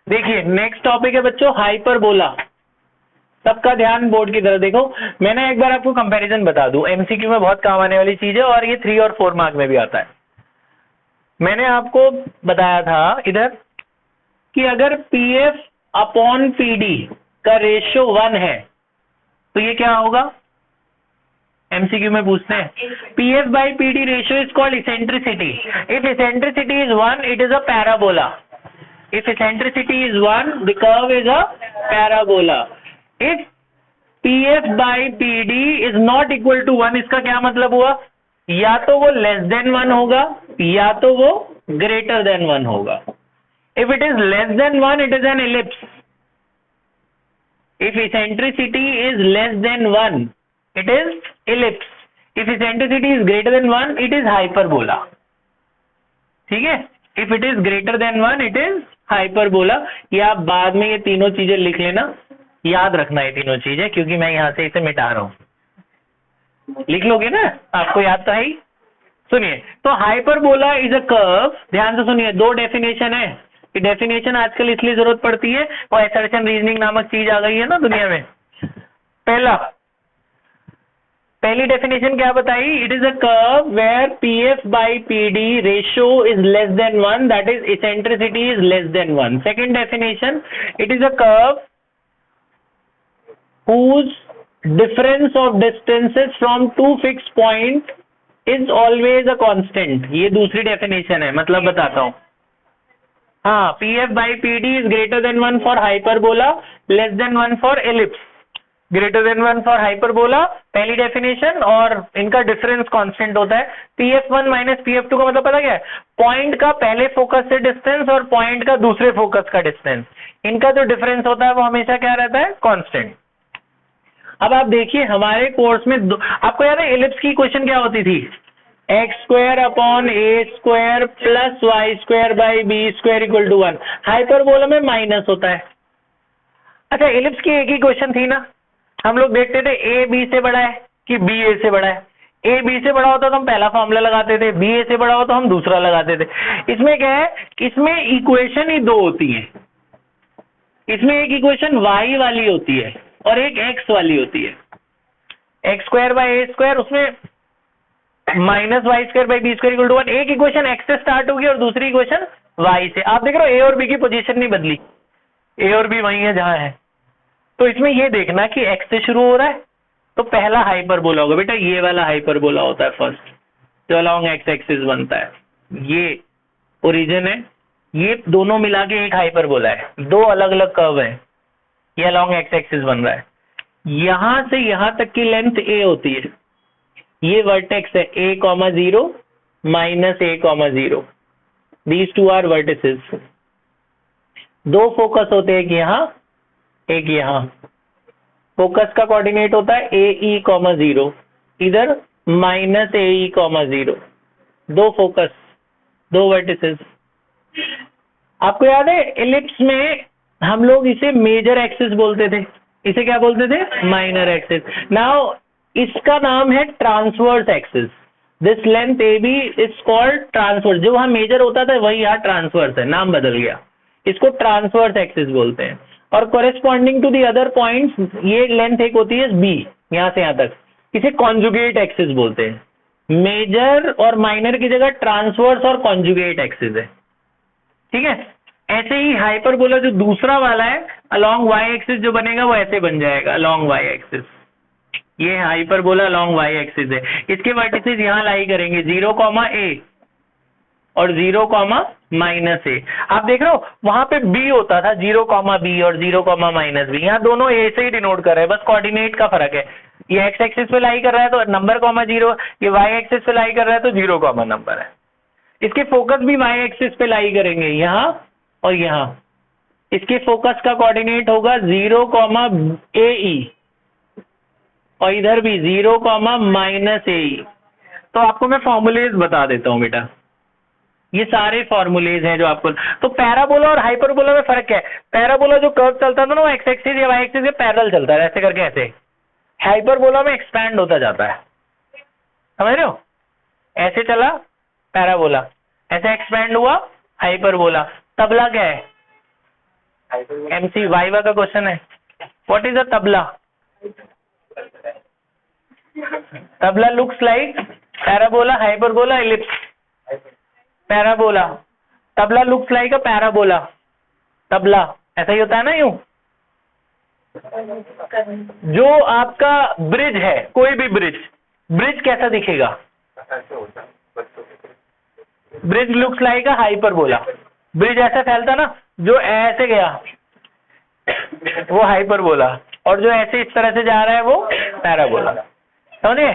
देखिए next topic है बच्चों हाइपरबोला। सबका ध्यान बोर्ड की तरफ देखो। मैंने एक बार आपको कंपैरिजन बता दूं, एमसीक्यू में बहुत काम आने वाली चीज है और ये 3 और 4 मार्क में भी आता है। मैंने आपको बताया था इधर कि अगर पीएफ अपॉन पीडी का रेशियो 1 है तो ये क्या होगा, एमसीक्यू में पूछते हैं। PF by PD ratio is called eccentricity. If eccentricity is 1 it is a parabola. If eccentricity is 1, the curve is a parabola. If PF by PD is not equal to 1, इसका क्या मतलब हुआ, या तो वो लेस देन 1 होगा या तो वो ग्रेटर देन 1 होगा। If it is less than 1, it is an ellipse. If eccentricity is less than 1, it is ellipse. If eccentricity is greater than 1, it is hyperbola. ठीक है, if it is greater than 1 it is hyperbola. ये आप बाद में ये तीनों चीजें लिख लेना, याद रखना ये तीनों चीजें, क्योंकि मैं यहां से इसे मिटा रहा हूं। लिख लोगे ना, आपको याद तो है ही। सुनिए, तो हाइपरबोला इज अ कर्व। ध्यान से सुनिए, दो डेफिनेशन है। ये डेफिनेशन आजकल इसलिए जरूरत पड़ती है और असर्शन रीजनिंग नामक चीज आ गई है ना दुनिया में। पहली डेफिनेशन क्या बताई, it is a curve where PF by PD ratio is less than 1, that is eccentricity is less than 1। Second definition, it is a curve whose difference of distances from two fixed point is always a constant। ये दूसरी definition है, मतलब बताता हूं। हाँ, PF by PD is greater than 1 for hyperbola, less than 1 for ellipse. Greater than 1 for hyperbola पहली definition, और इनका डिफरेंस कांस्टेंट होता है। pf1 माइनस pf2 का मतलब पता क्या है, पॉइंट का पहले फोकस से डिस्टेंस और पॉइंट का दूसरे फोकस का डिस्टेंस, इनका जो डिफरेंस होता है वो हमेशा क्या रहता है, कांस्टेंट। अब आप देखिए हमारे कोर्स में आपको याद है एलिप्स की क्वेश्चन क्या होती थी, x square upon a square plus y square by b square equal to 1। Hyperbola में माइनस होता है। अच्छा, एलिप्स की एक ही क्वेश्चन थी ना, हम लोग देखते थे ए बी से बड़ा है कि बी ए से बड़ा है। ए बी से बड़ा होता तो हम पहला फॉर्मूला लगाते थे, बी ए से बड़ा हो तो हम दूसरा लगाते थे। इसमें क्या है, इसमें इक्वेशन ही दो होती है। इसमें एक इक्वेशन वाई वाली होती है और एक एक्स वाली होती है। X square by a square, उसमें minus y square by b square equal to 1। एक इक्वेशन एक्स से स्टार्ट होगी और दूसरी इक्वेशन वाई से। आप देख रहे हो ए और बी की पोजीशन नहीं बदली, ए और बी वही है जहां है। तो इसमें ये देखना कि x से शुरू हो रहा है तो पहला हाइपरबोला होगा बेटा, ये वाला हाइपरबोला होता है फर्स्ट, जो अलोंग एक्स एक्सिस बनता है। ये ओरिजिन है, ये दोनों मिला के एक हाइपरबोला है। दो अलग अलग कर्व है, ये अलोंग एक्स एक्सिस बन रहा है। यहां से यहां तक की लेंथ a होती है, ये वर्टेक्स है a,0 minus a,0। These two are vertices. दो फोकस होते हैं, एक यहां एक यहां। फोकस का कोऑर्डिनेट होता है AE,0, इधर माइनस AE,0। दो फोकस, दो वर्टिसेस। आपको याद है एलिप्स में हम लोग इसे मेजर एक्सिस बोलते थे, इसे क्या बोलते थे, माइनर एक्सिस। नाउ इसका नाम है transverse axis. This length AB is called transverse. जो वहां मेजर होता था वही यहाँ ट्रांसवर्स है, नाम बदल गया, इसको ट्रांसवर्स एक्सिस बोलते हैं। और corresponding to the other points, ये लेंथ एक होती है B, यहां से यहां तक, इसे कॉन्जुगेट एक्सिस बोलते हैं। मेजर और माइनर की जगह ट्रांसवर्स और कॉन्जुगेट एक्सिस है, ठीक है। ऐसे ही हाइपरबोला जो दूसरा वाला है अलोंग वाई एक्सिस जो बनेगा वो ऐसे बन जाएगा, अलोंग वाई एक्सिस। ये हाइपरबोला अलोंग वाई एक्सिस है। इसके वर्टिसेस यहां लाई करेंगे 0,a और 0,-a। आप देख रहे हो वहां पे b होता था 0,b और 0,-b, यहाँ दोनों a से ही डिनोट कर रहे हैं, बस कोऑर्डिनेट का फर्क है। ये x एक्सिस पे लाई कर रहा है तो नंबर ,0, ये y एक्सिस पे लाई कर रहा है तो 0, नंबर है। इसके फोकस भी y एक्सिस पे लाई करेंगे, यहाँ और यहाँ। इसके फोकस का कोऑर्डिनेट होगा 0,ae और इधर भी 0,-ae। तो आपको मैं फॉर्मूलेज बता देता हूं बेटा, ये सारे फॉर्मूलेज हैं जो आपको। तो पैराबोला और हाइपरबोला में फर्क क्या है, पैराबोला जो कर्व चलता था ना वो एक्स एक्सिस या वाई एक्सिस के पैरेलल चलता है, ऐसे करके ऐसे। हाइपरबोला में एक्सपैंड होता जाता है, समझ रहे हो, ऐसे चला पैराबोला, ऐसे एक्सपैंड हुआ हाइपरबोला। तबला क्या है, MC वाइवा का क्वेश्चन है। What is a tabla? Tabla looks like parabola, hyperbola, ellipse. Parabola. Tabla looks like a parabola. Tabla ऐसा ही होता है ना यूं। जो आपका ब्रिज है, कोई भी ब्रिज, ब्रिज कैसा दिखेगा? ब्रिज लुक्स लाइक अ हाइपरबोला। ब्रिज ऐसा फैलता ना, जो ऐसे गया वो हाइपरबोला, और जो ऐसे इस तरह से जा रहा है वो पैराबोला। समझे?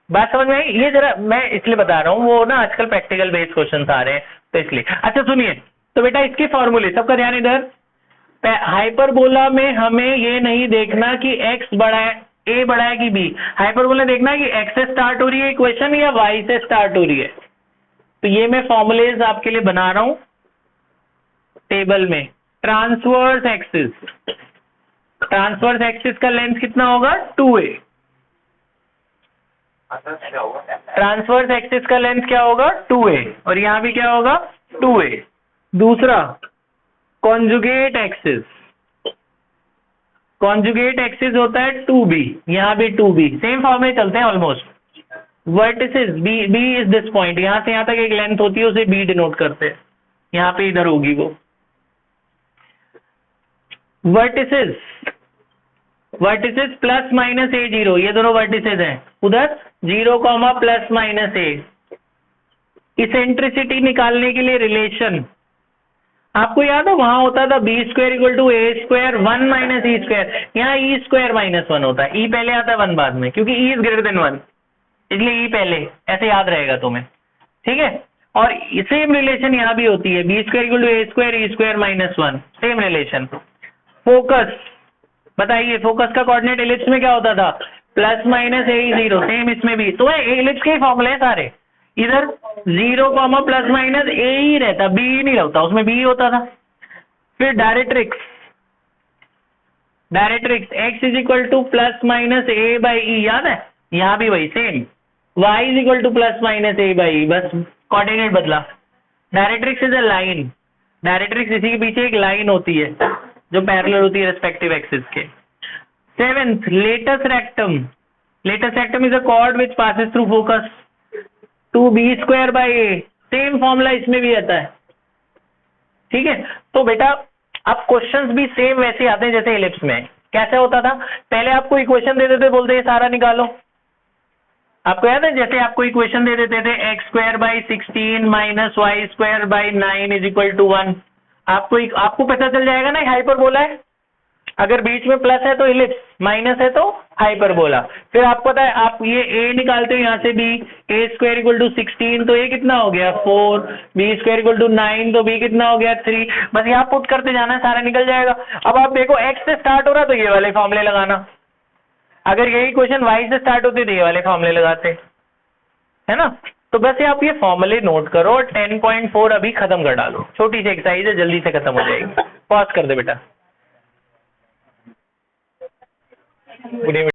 बात समझ में आई? ये जरा मैं इसलिए बता रहा हूँ, वो ना आजकल प्रैक्टिकल बेस्ड क्वेश्चन आ रहे हैं तो इसलिए। अच्छा सुनिए, तो बेटा इसके फॉर्मूले, सबका ध्यान इधर। हाइपरबोला में हमें ये नहीं देखना कि x बड़ा है, a बड़ा है कि b। हाइपरबोला देखना है कि x से स्टार्ट हो रही है इक्वेशन या y से स्टार्ट हो रही है। तो ये मैं फॉर्मूलेज आपके लिए बना रहा हूं टेबल में। ट्रांसवर्स एक्सिस, ट्रांसवर्स एक्सिस का लेंथ कितना होगा? 2a। ट्रांसवर्स एक्सिस का लेंथ क्या होगा? 2a, और यहां भी क्या होगा? 2a। दूसरा कॉन्जुगेट एक्सिस, कॉन्जुगेट एक्सिस होता है 2b, यहां भी 2b। सेम फॉर्म में चलते हैं almost. Vertices, b is this point, यहां से यहां तक एक लेंथ होती है, उसे b डिनोट करते हैं। यहां पे इधर होगी वो। Vertices, vertices plus minus a0, ये दोनों वर्टिसेस हैं। उधर 0, प्लस माइनस a। इसेंट्रिसिटी निकालने के लिए रिलेशन आपको याद है, वहां होता था b square equal to a square 1 minus e square. यहाँ e स्क्वायर माइनस 1 होता है, e पहले आता है 1 बाद में, क्योंकि e इज ग्रेटर देन 1, इसलिए e पहले। ऐसे याद रहेगा तुम्हें, ठीक है? और सेम रिलेशन यहाँ भी होती है, b square equal to a square e square minus 1, same relation. Focus, बताइए फोकस का कोऑर्डिनेट एलिप्स में क्या होता था? प्लस माइनस a0, सेम इसमें भी। तो एलिप्स के फॉर्मूले हैं सारे। इधर 0, प्लस माइनस a ही रहता, b ही नहीं रहता, उसमें b ही होता था। फिर directrix, directrix x is equal to plus minus a by e, याद है? यहां भी वही same, y is equal to plus minus a by e, बस कोऑर्डिनेट बदला। Directrix is a line, directrix इसी के पीछे एक लाइन होती है जो पैरेलल होती है रेस्पेक्टिव एक्सिस के। 7th latus rectum, latus rectum is a chord which passes through focus 2b square by a, same formula इसमें भी आता है, ठीक है? तो बेटा अब क्वेश्चंस भी सेम वैसे आते हैं जैसे एलिप्स में। कैसे होता था? पहले आपको इक्वेशन दे देते, बोलते ये सारा निकालो। आपको याद है, जैसे आपको इक्वेशन दे देते थे x square by 16 minus y square by 9 is equal to 1। आपको पता चल जाएगा ना हाइपरबोला है। अगर बीच में प्लस है तो इलिप्स, माइनस है तो हाइपरबोला। फिर आपको पता है, आप ये a निकालते हो यहाँ से b, a square equal to 16, तो ये कितना हो गया 4, b स्क्वायर इक्वल टू 9, तो b कितना हो गया 3। बस यहाँ पुट करते जाना, सारा निकल जाएगा। अब आप देखो x से स्टार्ट हो रहा तो ये वाले फॉर्मूले लगाना, अगर यही क्वेश्चन y से स्टार्ट होते तो ये वाले फॉर्मूले लगाते, है ना? तो बस ये आप ये फॉर्मूले नोट करो और 10.4 अभी खत्म कर डालो। छोटी सी एक्सरसाइज है, जल्दी से खत्म हो जाएगी। पॉज कर दे बेटा। Good evening.